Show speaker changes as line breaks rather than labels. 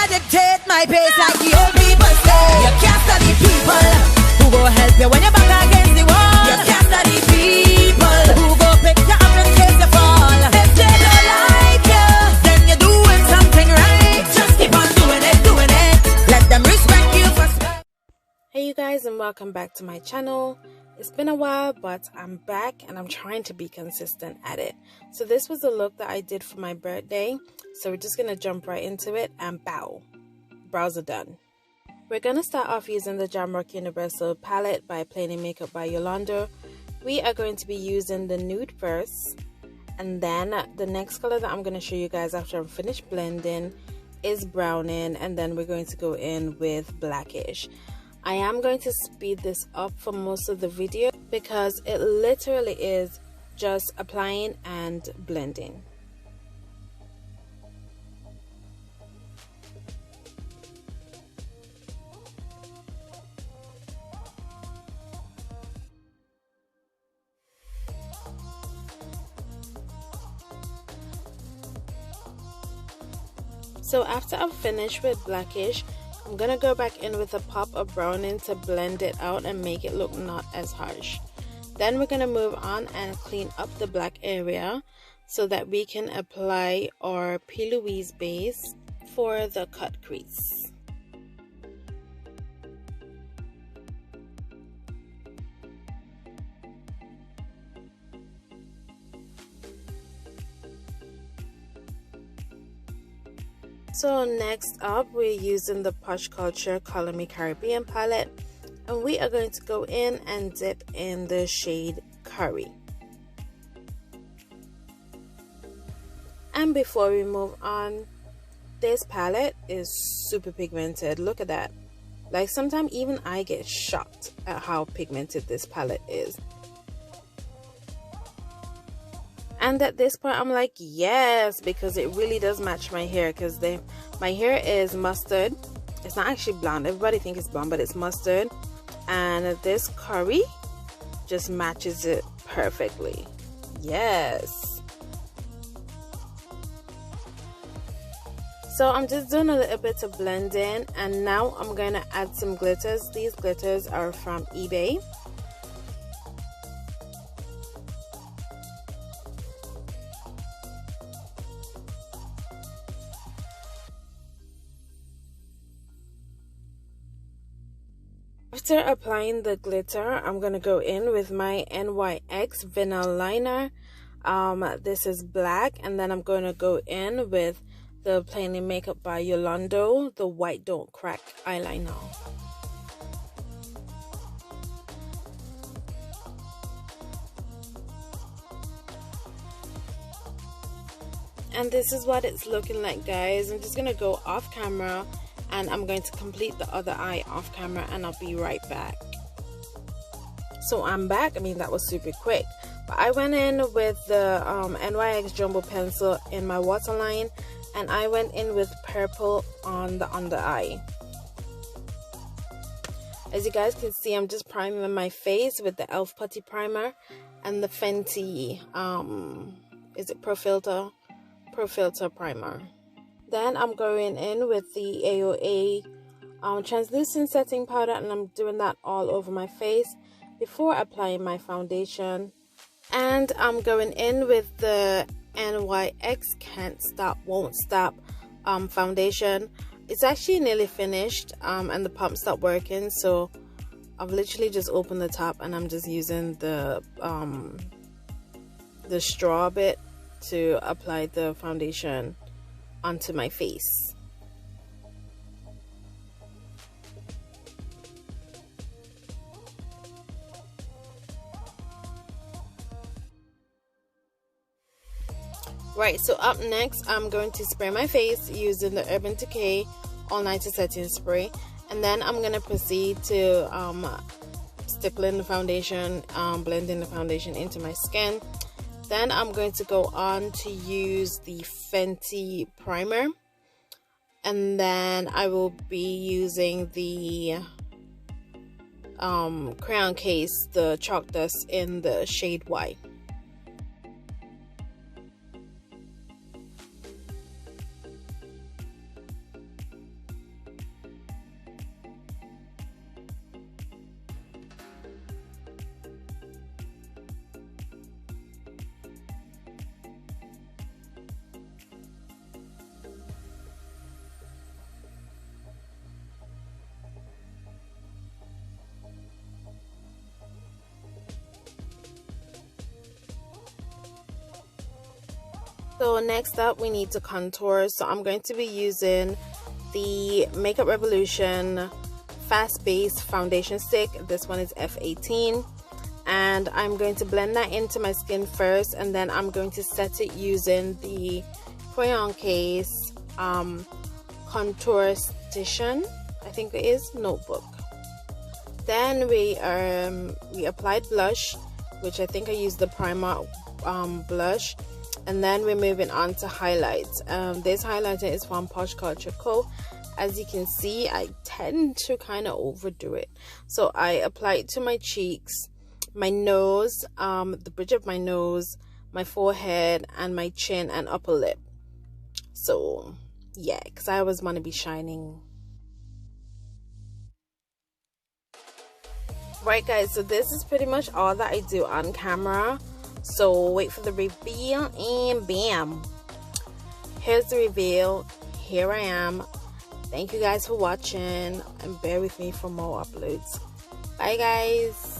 Dictate my pace like the old people say. You can't study people who go help you when you're back against the wall. You can't study people who go pick you up in case you fall. If they don't like you, then you're doing something right. Just keep on doing it. Let them respect you for.
Hey you guys, and welcome back to my channel. It's been a while, but I'm back and I'm trying to be consistent at it. So this was the look that I did for my birthday. So we're just going to jump right into it and bow. Brows are done. We're going to start off using the Jamrock Universal palette by KineMaster by Yolanda. We are going to be using the nude first. And then the next color that I'm going to show you guys after I'm finished blending is browning. And then we're going to go in with blackish. I am going to speed this up for most of the video because it literally is just applying and blending. So after I'm finished with blackish, I'm going to go back in with a pop of browning to blend it out and make it look not as harsh. Then we're going to move on and clean up the black area so that we can apply our P. Louise base for the cut crease. So next up, we're using the Posh Culture Color Me Caribbean palette, and we are going to go in and dip in the shade Curry. And before we move on, this palette is super pigmented. Look at that. Like sometimes even I get shocked at how pigmented this palette is. And at this point I'm like, yes, because it really does match my hair, because my hair is mustard. It's not actually blonde. Everybody thinks it's blonde, but it's mustard. And this curry just matches it perfectly. Yes. So I'm just doing a little bit of blending, and now I'm going to add some glitters. These glitters are from eBay. After applying the glitter, I'm going to go in with my NYX Vinyl Liner. This is black, and then I'm going to go in with the KineMaster by Yolanda, the White Don't Crack eyeliner. And this is what it's looking like, guys. I'm just going to go off camera and I'm going to complete the other eye off camera, and I'll be right back. So I'm back. I mean, that was super quick, but I went in with the NYX Jumbo pencil in my waterline, and I went in with purple on the under eye. As you guys can see, I'm just priming my face with the e.l.f. putty primer and the Fenty is it Pro Filter primer. Then I'm going in with the AOA translucent setting powder, and I'm doing that all over my face before applying my foundation. And I'm going in with the NYX Can't Stop Won't Stop foundation. It's actually nearly finished, and the pump stopped working, so I've literally just opened the top and I'm just using the straw bit to apply the foundation onto my face. Right, so up next I'm going to spray my face using the Urban Decay All Nighter Setting Spray, and then I'm going to proceed to stippling the foundation, blending the foundation into my skin. Then I'm going to go on to use the Fenty primer. And then I will be using the crayon case, the chalk dust in the shade white. So next up we need to contour. So I'm going to be using the Makeup Revolution Fast Base Foundation Stick. This one is F18. And I'm going to blend that into my skin first, and then I'm going to set it using the crayon case Contoursition, I think it is, notebook. Then we applied blush, which I think I used the primer blush. And then we're moving on to highlights. This highlighter is from Posh Culture Co. As you can see, I tend to kind of overdo it. So I apply it to my cheeks, my nose, the bridge of my nose, my forehead, and my chin and upper lip. So yeah, because I always want to be shining. Right guys, so this is pretty much all that I do on camera. So wait for the reveal, and bam, here's the reveal. Here I am. Thank you guys for watching, and bear with me for more uploads. Bye guys.